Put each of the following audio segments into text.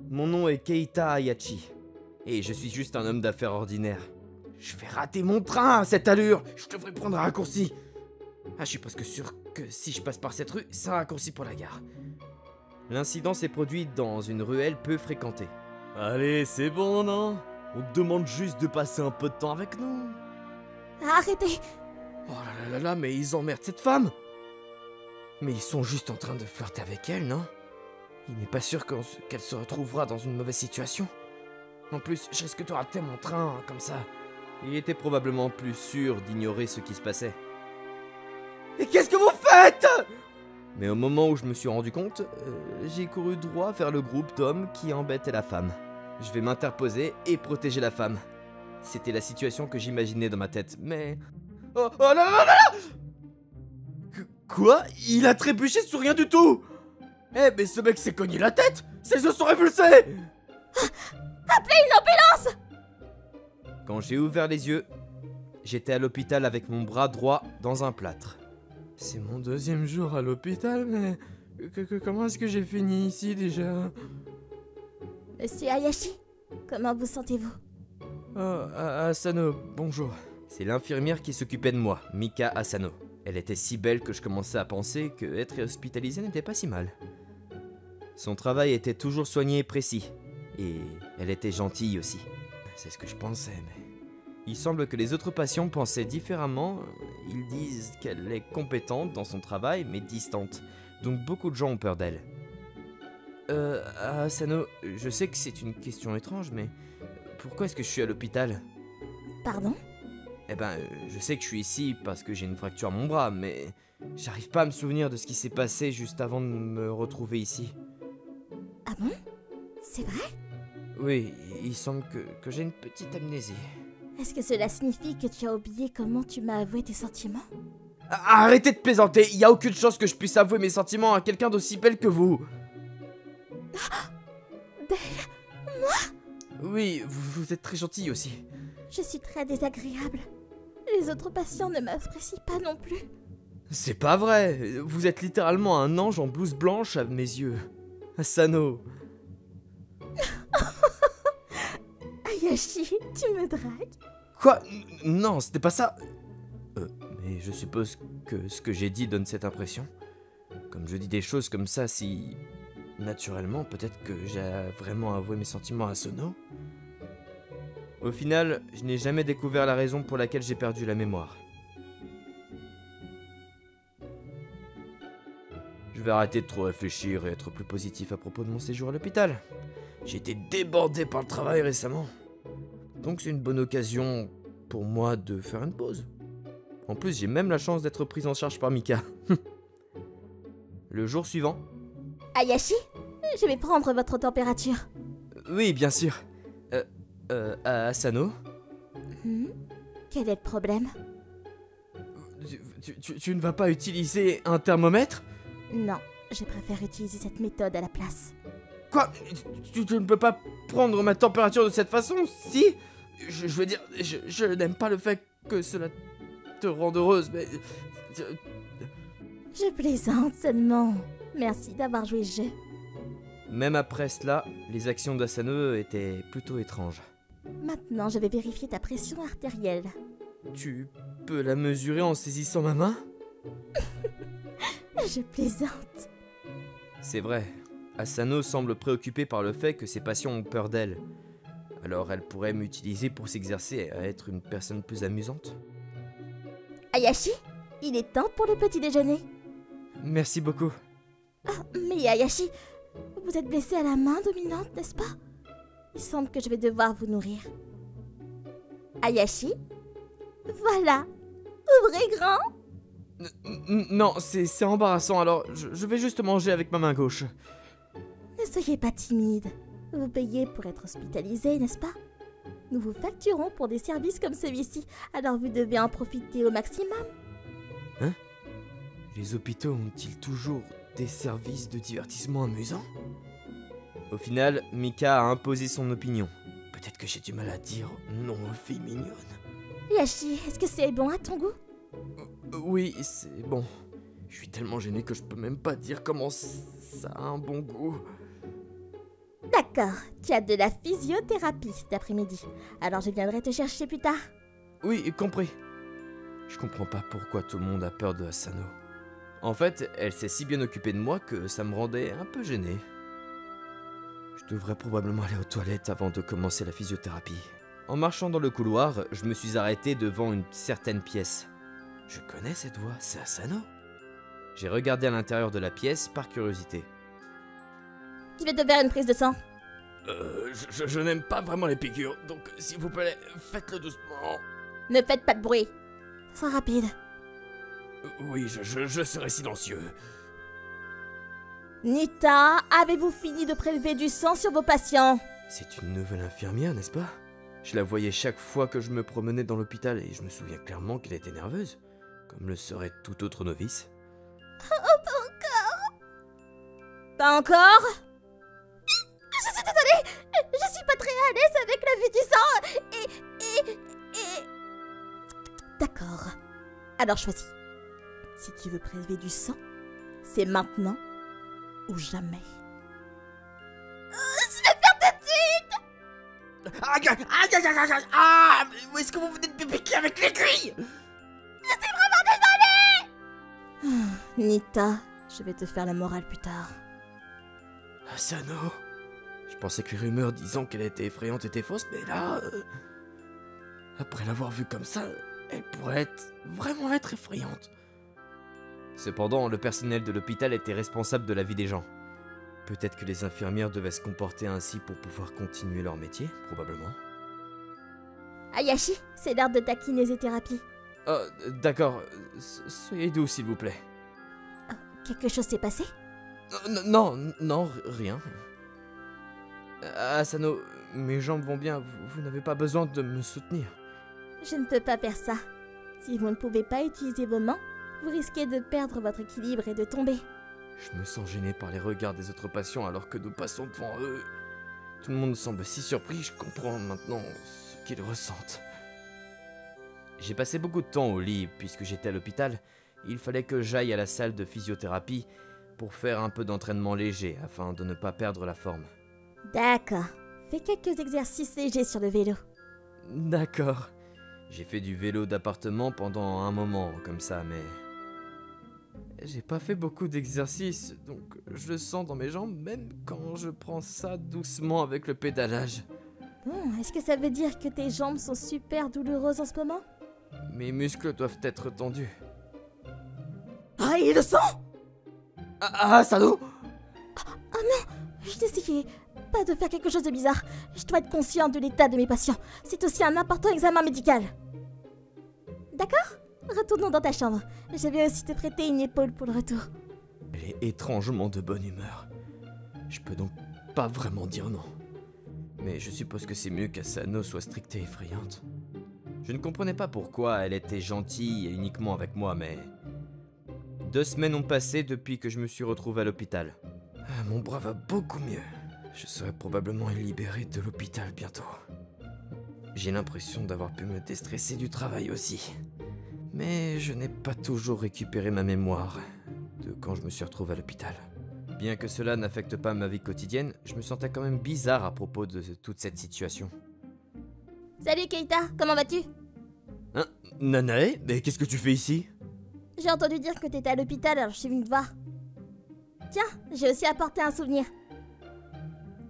Mon nom est Keita Hayachi, et je suis juste un homme d'affaires ordinaire. Je vais rater mon train à cette allure, je devrais prendre un raccourci. Ah, je suis presque sûr que si je passe par cette rue, c'est un raccourci pour la gare. L'incident s'est produit dans une ruelle peu fréquentée. Allez, c'est bon, non? On te demande juste de passer un peu de temps avec nous. Arrêtez! Oh là là, mais ils emmerdent cette femme! Mais ils sont juste en train de flirter avec elle, non? Il n'est pas sûr qu'elle se retrouvera dans une mauvaise situation. En plus, je risque de rater mon train, comme ça. Il était probablement plus sûr d'ignorer ce qui se passait. Et qu'est-ce que vous faites? Mais au moment où je me suis rendu compte, j'ai couru droit vers le groupe d'hommes qui embêtaient la femme. Je vais m'interposer et protéger la femme. C'était la situation que j'imaginais dans ma tête, mais... Oh non, non, non, non! Quoi? Il a trébuché sur rien du tout! Eh, mais ce mec s'est cogné la tête! Ses yeux sont révulsés! Appelez une ambulance! Quand j'ai ouvert les yeux, j'étais à l'hôpital avec mon bras droit dans un plâtre. C'est mon 2e jour à l'hôpital, mais... comment est-ce que j'ai fini ici déjà? Monsieur Hayashi, comment vous sentez-vous? Oh, Asano, bonjour. C'est l'infirmière qui s'occupait de moi, Mika Asano. Elle était si belle que je commençais à penser que être hospitalisé n'était pas si mal. Son travail était toujours soigné et précis. Et elle était gentille aussi. C'est ce que je pensais, mais... Il semble que les autres patients pensaient différemment. Ils disent qu'elle est compétente dans son travail, mais distante. Donc beaucoup de gens ont peur d'elle. Asano, je sais que c'est une question étrange, mais... Pourquoi est-ce que je suis à l'hôpital? Pardon? Eh ben, je sais que je suis ici parce que j'ai une fracture à mon bras, mais... J'arrive pas à me souvenir de ce qui s'est passé juste avant de me retrouver ici. Ah bon? C'est vrai? Oui, il semble que j'ai une petite amnésie. Est-ce que cela signifie que tu as oublié comment tu m'as avoué tes sentiments? Arrêtez de plaisanter, il y a aucune chance que je puisse avouer mes sentiments à quelqu'un d'aussi belle que vous. Belle? Oui, vous êtes très gentille aussi. Je suis très désagréable. Les autres patients ne m'apprécient pas non plus. C'est pas vrai, vous êtes littéralement un ange en blouse blanche à mes yeux. Asano. Hayashi, tu me dragues? Quoi? Non, c'était pas ça. Mais je suppose que ce que j'ai dit donne cette impression. Comme je dis des choses comme ça, si... Naturellement, peut-être que j'ai vraiment avoué mes sentiments à Sono. Au final, je n'ai jamais découvert la raison pour laquelle j'ai perdu la mémoire. Je vais arrêter de trop réfléchir et être plus positif à propos de mon séjour à l'hôpital. J'ai été débordé par le travail récemment. Donc c'est une bonne occasion pour moi de faire une pause. En plus, j'ai même la chance d'être prise en charge par Mika. Le jour suivant... Hayashi, je vais prendre votre température. Oui, bien sûr. Asano, Quel est le problème? tu ne vas pas utiliser un thermomètre? Non, je préfère utiliser cette méthode à la place. Quoi? Tu ne peux pas prendre ma température de cette façon, si? Je veux dire, je n'aime pas le fait que cela te rende heureuse, mais... Je plaisante seulement. Merci d'avoir joué le jeu. Même après cela, les actions d'Asano étaient plutôt étranges. Maintenant, je vais vérifier ta pression artérielle. Tu peux la mesurer en saisissant ma main? Je plaisante. C'est vrai, Asano semble préoccupée par le fait que ses patients ont peur d'elle. Alors elle pourrait m'utiliser pour s'exercer à être une personne plus amusante. Hayashi, il est temps pour le petit déjeuner. Merci beaucoup. Ah, mais Hayashi, vous êtes blessé à la main dominante, n'est-ce pas? Il semble que je vais devoir vous nourrir. Hayashi, voilà. Ouvrez grand. Non, c'est embarrassant, alors je vais juste manger avec ma main gauche. Ne soyez pas timide. Vous payez pour être hospitalisé, n'est-ce pas? Nous vous facturons pour des services comme celui-ci, alors vous devez en profiter au maximum. Hein? Les hôpitaux ont-ils toujours des services de divertissement amusants? Au final, Mika a imposé son opinion. Peut-être que j'ai du mal à dire non aux filles mignonnes. Hayashi, est-ce que c'est bon à ton goût? Oui, c'est bon. Je suis tellement gêné que je peux même pas dire comment ça a un bon goût. D'accord, tu as de la physiothérapie cet après-midi. Alors je viendrai te chercher plus tard. Oui, compris. Je comprends pas pourquoi tout le monde a peur de Asano. En fait, elle s'est si bien occupée de moi que ça me rendait un peu gêné. Je devrais probablement aller aux toilettes avant de commencer la physiothérapie. En marchant dans le couloir, je me suis arrêté devant une certaine pièce. Je connais cette voix, c'est Asano. J'ai regardé à l'intérieur de la pièce par curiosité. Je vais te faire une prise de sang. Je n'aime pas vraiment les piqûres, donc s'il vous plaît, faites-le doucement. Ne faites pas de bruit. Ça sera rapide. Oui, je serai silencieux. Nita, avez-vous fini de prélever du sang sur vos patients? C'est une nouvelle infirmière, n'est-ce pas? Je la voyais chaque fois que je me promenais dans l'hôpital et je me souviens clairement qu'elle était nerveuse, comme le serait tout autre novice. Pas encore? Je suis désolée, je suis pas très à l'aise avec la vue du sang et... D'accord. Alors choisis. Si tu veux prélever du sang, c'est maintenant ou jamais. Je vais faire tout de suite! Aïe, aïe, aïe, aïe, aïe, aïe. Ah, mais où est-ce que vous venez de me piquer avec l'aiguille? Nita, je vais te faire la morale plus tard. Asano. Je pensais que les rumeurs disant qu'elle était effrayante étaient fausses, mais là... après l'avoir vue comme ça, elle pourrait vraiment être effrayante. Cependant, le personnel de l'hôpital était responsable de la vie des gens. Peut-être que les infirmières devaient se comporter ainsi pour pouvoir continuer leur métier, probablement. Ayashi, c'est l'heure de ta kinésithérapie. Oh, d'accord. Soyez doux, s'il vous plaît. Quelque chose s'est passé? Non, rien. Asano, mes jambes vont bien, vous n'avez pas besoin de me soutenir. Je ne peux pas faire ça. Si vous ne pouvez pas utiliser vos mains, vous risquez de perdre votre équilibre et de tomber. Je me sens gêné par les regards des autres patients alors que nous passons devant eux. Tout le monde semble si surpris, je comprends maintenant ce qu'ils ressentent. J'ai passé beaucoup de temps au lit puisque j'étais à l'hôpital. Il fallait que j'aille à la salle de physiothérapie pour faire un peu d'entraînement léger afin de ne pas perdre la forme. D'accord. Fais quelques exercices légers sur le vélo. D'accord. J'ai fait du vélo d'appartement pendant un moment comme ça, mais... j'ai pas fait beaucoup d'exercices, donc je le sens dans mes jambes même quand je prends ça doucement avec le pédalage. Bon, est-ce que ça veut dire que tes jambes sont super douloureuses en ce moment? Mes muscles doivent être tendus. Ah, il le sent! Asano! Oh non! Je t'essayais pas de faire quelque chose de bizarre. Je dois être conscient de l'état de mes patients. C'est aussi un important examen médical. D'accord? Retournons dans ta chambre. Je vais aussi te prêter une épaule pour le retour. Elle est étrangement de bonne humeur. Je peux donc pas vraiment dire non. Mais je suppose que c'est mieux qu'Asano soit stricte et effrayante. Je ne comprenais pas pourquoi elle était gentille et uniquement avec moi, mais... 2 semaines ont passé depuis que je me suis retrouvé à l'hôpital. Mon bras va beaucoup mieux. Je serai probablement libéré de l'hôpital bientôt. J'ai l'impression d'avoir pu me déstresser du travail aussi. Mais je n'ai pas toujours récupéré ma mémoire de quand je me suis retrouvé à l'hôpital. Bien que cela n'affecte pas ma vie quotidienne, je me sentais quand même bizarre à propos de toute cette situation. Salut Keita, comment vas-tu? Hein? Nanae? Mais qu'est-ce que tu fais ici? J'ai entendu dire que t'étais à l'hôpital, alors je suis venue te voir. Tiens, j'ai aussi apporté un souvenir.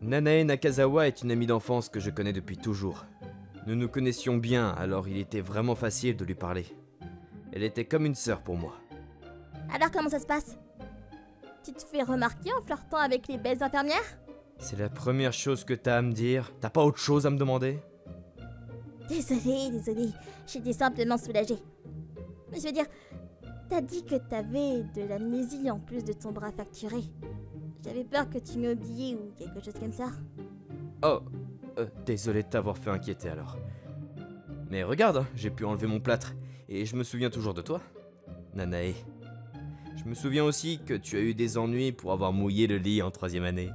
Nanae Nakazawa est une amie d'enfance que je connais depuis toujours. Nous nous connaissions bien, alors il était vraiment facile de lui parler. Elle était comme une sœur pour moi. Alors comment ça se passe? Tu te fais remarquer en flirtant avec les belles infirmières? C'est la première chose que t'as à me dire? T'as pas autre chose à me demander? Désolée, j'étais simplement soulagée. Je veux dire, t'as dit que t'avais de l'amnésie en plus de ton bras fracturé. J'avais peur que tu m'aies oublié ou quelque chose comme ça. Oh, désolé de t'avoir fait inquiéter alors. Mais regarde, hein, j'ai pu enlever mon plâtre, et je me souviens toujours de toi, Nanae. Je me souviens aussi que tu as eu des ennuis pour avoir mouillé le lit en 3e année.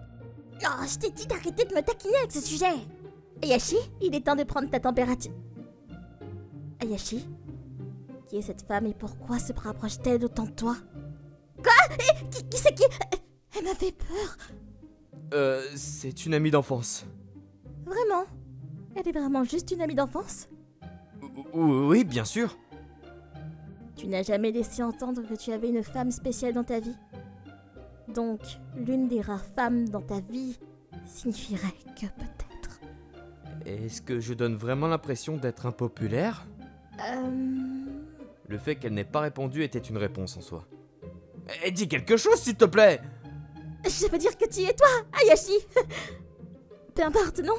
Oh, je t'ai dit d'arrêter de me taquiner avec ce sujet. Ayashi, il est temps de prendre ta température. Ayashi, qui est cette femme et pourquoi se rapproche-t-elle autant de toi? Quoi? Qui c'est qui? Elle m'a fait peur. C'est une amie d'enfance. Vraiment? Elle est vraiment juste une amie d'enfance? Oui, bien sûr. Tu n'as jamais laissé entendre que tu avais une femme spéciale dans ta vie? Donc, l'une des rares femmes dans ta vie signifierait que peut-être... Est-ce que je donne vraiment l'impression d'être impopulaire? Le fait qu'elle n'ait pas répondu était une réponse en soi. Et dis quelque chose, s'il te plaît! Je veux dire que tu es toi, Hayashi. Peu importe, non?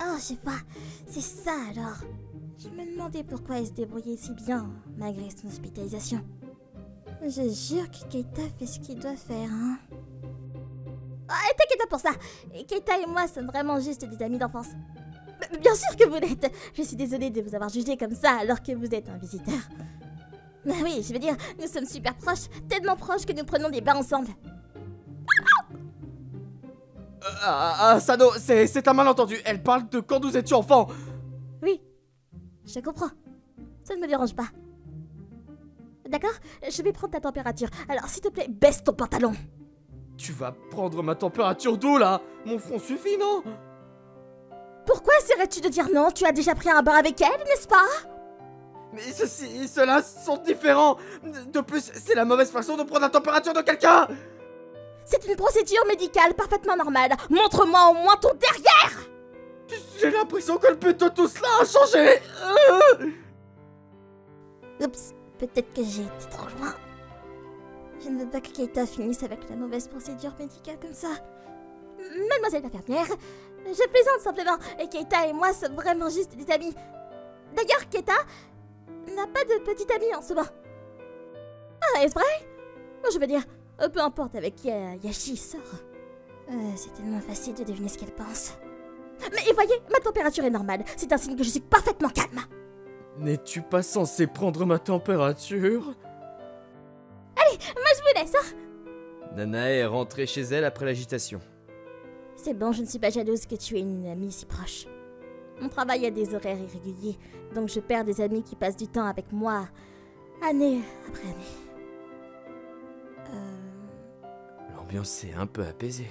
Oh, je sais pas. C'est ça alors. Je me demandais pourquoi elle se débrouillait si bien, malgré son hospitalisation. Je jure que Keita fait ce qu'il doit faire, hein. Oh, t'inquiète pas pour ça. Keita et moi sommes vraiment juste des amis d'enfance. Bien sûr que vous l'êtes. Je suis désolée de vous avoir jugé comme ça alors que vous êtes un visiteur. Mais oui, je veux dire, nous sommes super proches, tellement proches que nous prenons des bains ensemble. Sano, c'est un malentendu. Elle parle de quand nous étions enfants. Oui, je comprends. Ça ne me dérange pas. D'accord? Je vais prendre ta température. Alors, s'il te plaît, baisse ton pantalon. Tu vas prendre ma température d'eau, là? Mon front suffit, non? Pourquoi essaierais-tu de dire non? Tu as déjà pris un bain avec elle, n'est-ce pas? Mais ceux-là sont différents. De plus, c'est la mauvaise façon de prendre la température de quelqu'un. C'est une procédure médicale parfaitement normale. Montre-moi au moins ton derrière! J'ai l'impression que le but de tout cela a changé. Oups, peut-être que j'ai été trop loin. Je ne veux pas que Keita finisse avec la mauvaise procédure médicale comme ça. Mademoiselle l'infirmière, je plaisante simplement, et Keita et moi sommes vraiment juste des amis. D'ailleurs, Keita n'a pas de petite amie en ce moment. Ah, est-ce vrai? Je veux dire, peu importe avec qui Hayashi sort. C'est tellement facile de deviner ce qu'elle pense. Mais voyez, ma température est normale. C'est un signe que je suis parfaitement calme. N'es-tu pas censé prendre ma température? Allez, moi je vous laisse, hein. Nana est rentrée chez elle après l'agitation. C'est bon, je ne suis pas jalouse que tu aies une amie si proche. Mon travail a des horaires irréguliers, donc je perds des amis qui passent du temps avec moi, année après année. L'ambiance s'est un peu apaisée.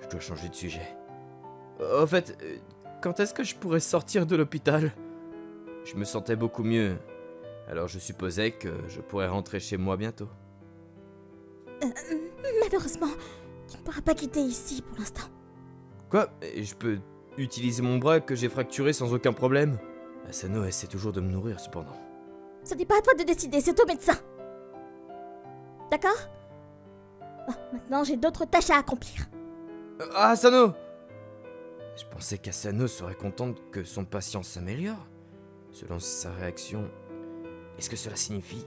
Je dois changer de sujet. Au fait, quand est-ce que je pourrais sortir de l'hôpital? Je me sentais beaucoup mieux, alors je supposais que je pourrais rentrer chez moi bientôt. Malheureusement, tu ne pourras pas quitter ici pour l'instant. Quoi? Je peux utiliser mon bras que j'ai fracturé sans aucun problème? Asano essaie toujours de me nourrir cependant. Ce n'est pas à toi de décider, c'est au médecin. D'accord? Maintenant, j'ai d'autres tâches à accomplir. Asano! Je pensais qu'Asano serait contente que son patient s'améliore. Selon sa réaction, est-ce que cela signifie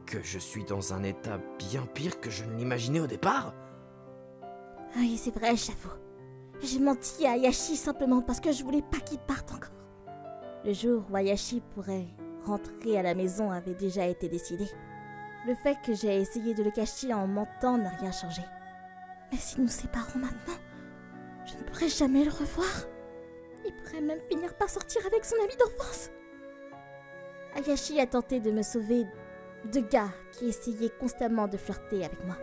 que je suis dans un état bien pire que je ne l'imaginais au départ? Oui, c'est vrai, j'avoue. J'ai menti à Hayashi simplement parce que je voulais pas qu'il parte encore. Le jour où Hayashi pourrait rentrer à la maison avait déjà été décidé. Le fait que j'ai essayé de le cacher en mentant n'a rien changé. Mais si nous séparons maintenant, je ne pourrai jamais le revoir. Il pourrait même finir par sortir avec son ami d'enfance. Hayashi a tenté de me sauver de gars qui essayaient constamment de flirter avec moi.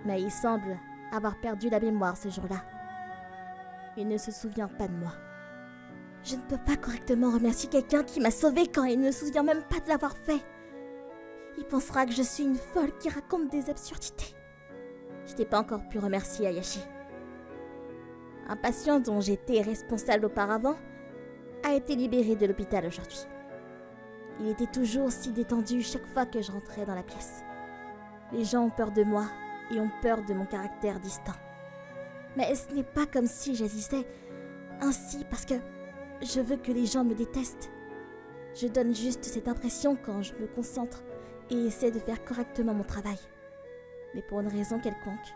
Mais il semble avoir perdu la mémoire ce jour-là. Il ne se souvient pas de moi. Je ne peux pas correctement remercier quelqu'un qui m'a sauvé quand il ne se souvient même pas de l'avoir fait. Il pensera que je suis une folle qui raconte des absurdités. Je n'ai pas encore pu remercier Hayashi. Un patient dont j'étais responsable auparavant a été libéré de l'hôpital aujourd'hui. Il était toujours si détendu chaque fois que je rentrais dans la pièce. Les gens ont peur de moi et ont peur de mon caractère distant. Mais ce n'est pas comme si j'agissais ainsi parce que je veux que les gens me détestent. Je donne juste cette impression quand je me concentre et essaie de faire correctement mon travail. Mais pour une raison quelconque,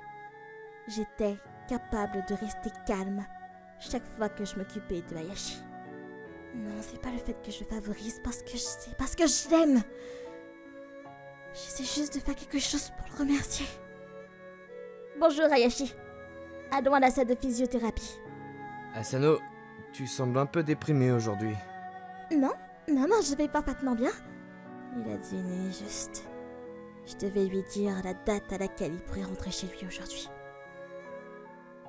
j'étais capable de rester calme chaque fois que je m'occupais de Hayashi. Non, c'est pas le fait que je le favorise c'est parce que je l'aime. J'essaie juste de faire quelque chose pour le remercier. Bonjour Hayashi. Allons à la salle de physiothérapie. Asano, tu sembles un peu déprimé aujourd'hui. Non, je vais parfaitement bien. Il a dîné juste. Je devais lui dire la date à laquelle il pourrait rentrer chez lui aujourd'hui.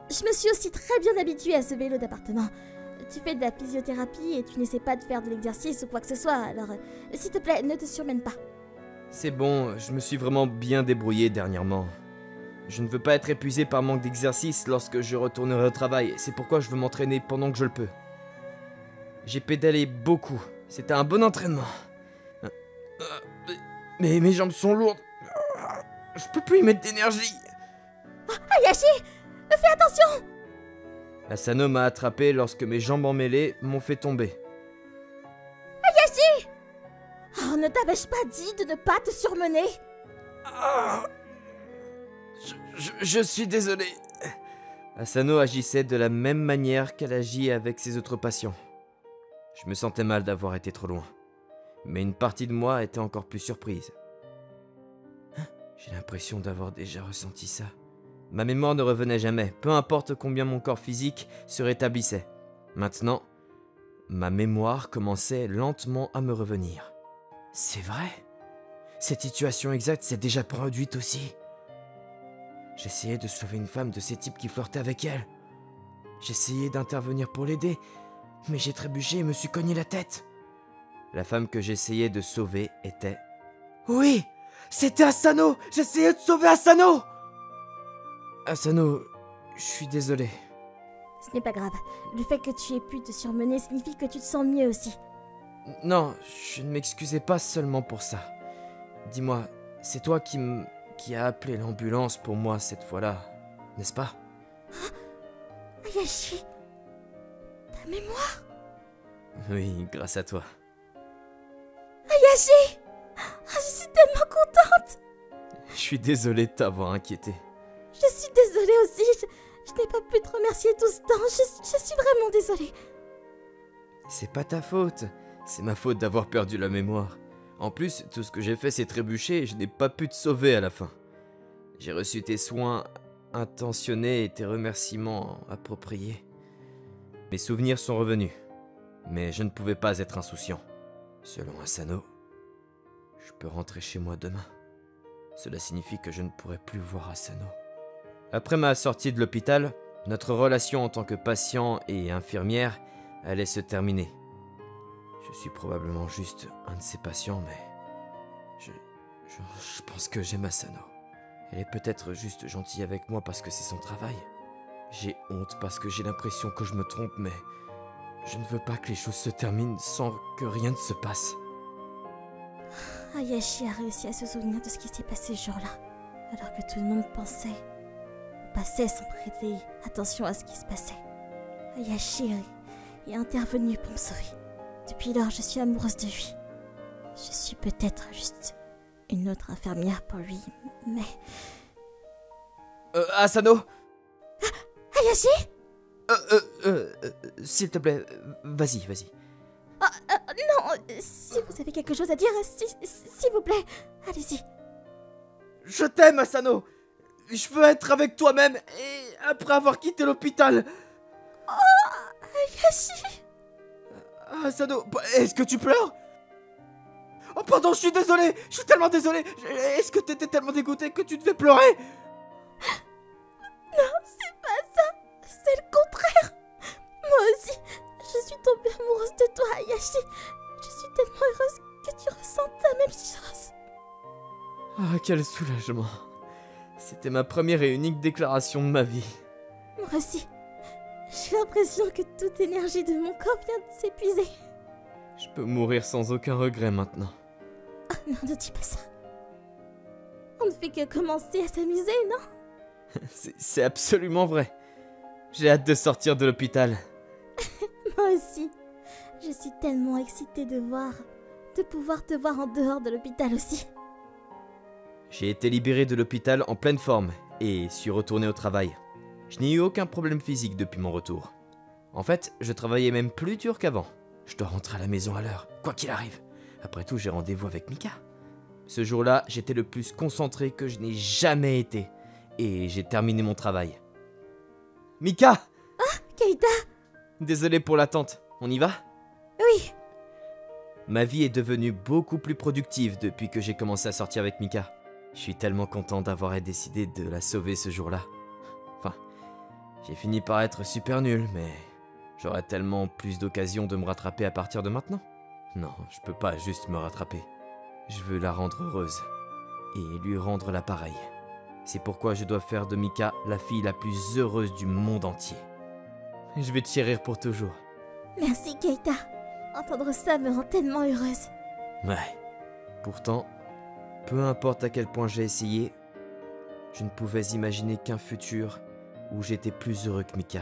Je me suis aussi très bien habituée à ce vélo d'appartement. Tu fais de la physiothérapie et tu n'essaies pas de faire de l'exercice ou quoi que ce soit, alors s'il te plaît, ne te surmène pas. C'est bon, je me suis vraiment bien débrouillé dernièrement. Je ne veux pas être épuisé par manque d'exercice lorsque je retournerai au travail, c'est pourquoi je veux m'entraîner pendant que je le peux. J'ai pédalé beaucoup, c'était un bon entraînement. Mais mes jambes sont lourdes. Je peux plus y mettre d'énergie. Hayashi, fais attention! Asano m'a attrapé lorsque mes jambes emmêlées m'ont fait tomber. Hayashi! Oh, ne t'avais-je pas dit de ne pas te surmener? Je suis désolé. Asano agissait de la même manière qu'elle agit avec ses autres patients. Je me sentais mal d'avoir été trop loin. Mais une partie de moi était encore plus surprise. J'ai l'impression d'avoir déjà ressenti ça. Ma mémoire ne revenait jamais, peu importe combien mon corps physique se rétablissait. Maintenant, ma mémoire commençait lentement à me revenir. C'est vrai. Cette situation exacte s'est déjà produite aussi. J'essayais de sauver une femme de ces types qui flirtaient avec elle. J'essayais d'intervenir pour l'aider, mais j'ai trébuché et me suis cogné la tête. La femme que j'essayais de sauver était... Oui, c'était Asano. J'essayais de sauver Asano. Asano, je suis désolé. Ce n'est pas grave. Le fait que tu aies pu te surmener signifie que tu te sens mieux aussi. Non, je ne m'excusais pas seulement pour ça. Dis-moi, c'est toi qui a appelé l'ambulance pour moi cette fois-là, n'est-ce pas? Hayashi, ta mémoire? Oui, grâce à toi. Hayashi! Je suis tellement contente! Je suis désolé de t'avoir inquiété. Je suis désolée aussi, je n'ai pas pu te remercier tout ce temps, je suis vraiment désolée. C'est pas ta faute, c'est ma faute d'avoir perdu la mémoire. En plus, tout ce que j'ai fait c'est trébucher et je n'ai pas pu te sauver à la fin. J'ai reçu tes soins intentionnés et tes remerciements appropriés. Mes souvenirs sont revenus, mais je ne pouvais pas être insouciant. Selon Asano, je peux rentrer chez moi demain. Cela signifie que je ne pourrai plus voir Asano. Après ma sortie de l'hôpital, notre relation en tant que patient et infirmière allait se terminer. Je suis probablement juste un de ces patients, mais je pense que j'aime Asano. Elle est peut-être juste gentille avec moi parce que c'est son travail. J'ai honte parce que j'ai l'impression que je me trompe, mais je ne veux pas que les choses se terminent sans que rien ne se passe. Hayashi a réussi à se souvenir de ce qui s'est passé ce jour-là, alors que tout le monde passait sans prêter attention à ce qui se passait. Hayashi est intervenu pour me sauver. Depuis lors, je suis amoureuse de lui. Je suis peut-être juste une autre infirmière pour lui, mais... Asano! Hayashi? S'il te plaît, vas-y. Non, si vous avez quelque chose à dire, s'il vous plaît, allez-y. Je t'aime, Asano! Je veux être avec toi-même et après avoir quitté l'hôpital. Hayashi! Asano, est-ce que tu pleures? Oh pardon, je suis désolé! Je suis tellement désolé! Est-ce que t'étais tellement dégoûté que tu devais pleurer? Non, c'est pas ça! C'est le contraire! Moi aussi, je suis tombée amoureuse de toi, Hayashi! Je suis tellement heureuse que tu ressentes la même chose! Ah, quel soulagement! C'était ma première et unique déclaration de ma vie. Moi aussi. J'ai l'impression que toute l'énergie de mon corps vient de s'épuiser. Je peux mourir sans aucun regret maintenant. Oh non, ne dis pas ça. On ne fait que commencer à s'amuser, non? C'est absolument vrai. J'ai hâte de sortir de l'hôpital. Moi aussi. Je suis tellement excitée de pouvoir te voir en dehors de l'hôpital aussi. J'ai été libéré de l'hôpital en pleine forme et suis retourné au travail. Je n'ai eu aucun problème physique depuis mon retour. En fait, je travaillais même plus dur qu'avant. Je dois rentrer à la maison à l'heure, quoi qu'il arrive. Après tout, j'ai rendez-vous avec Mika. Ce jour-là, j'étais le plus concentré que je n'ai jamais été. Et j'ai terminé mon travail. Mika! Ah, Keita! Désolé pour l'attente. On y va? Oui. Ma vie est devenue beaucoup plus productive depuis que j'ai commencé à sortir avec Mika. Je suis tellement content d'avoir décidé de la sauver ce jour-là. Enfin, j'ai fini par être super nul, mais j'aurai tellement plus d'occasions de me rattraper à partir de maintenant. Non, je peux pas juste me rattraper. Je veux la rendre heureuse. Et lui rendre l'appareil. C'est pourquoi je dois faire de Mika la fille la plus heureuse du monde entier. Je vais te chérir pour toujours. Merci, Keita. Entendre ça me rend tellement heureuse. Ouais. Pourtant, peu importe à quel point j'ai essayé, je ne pouvais imaginer qu'un futur où j'étais plus heureux que Mika.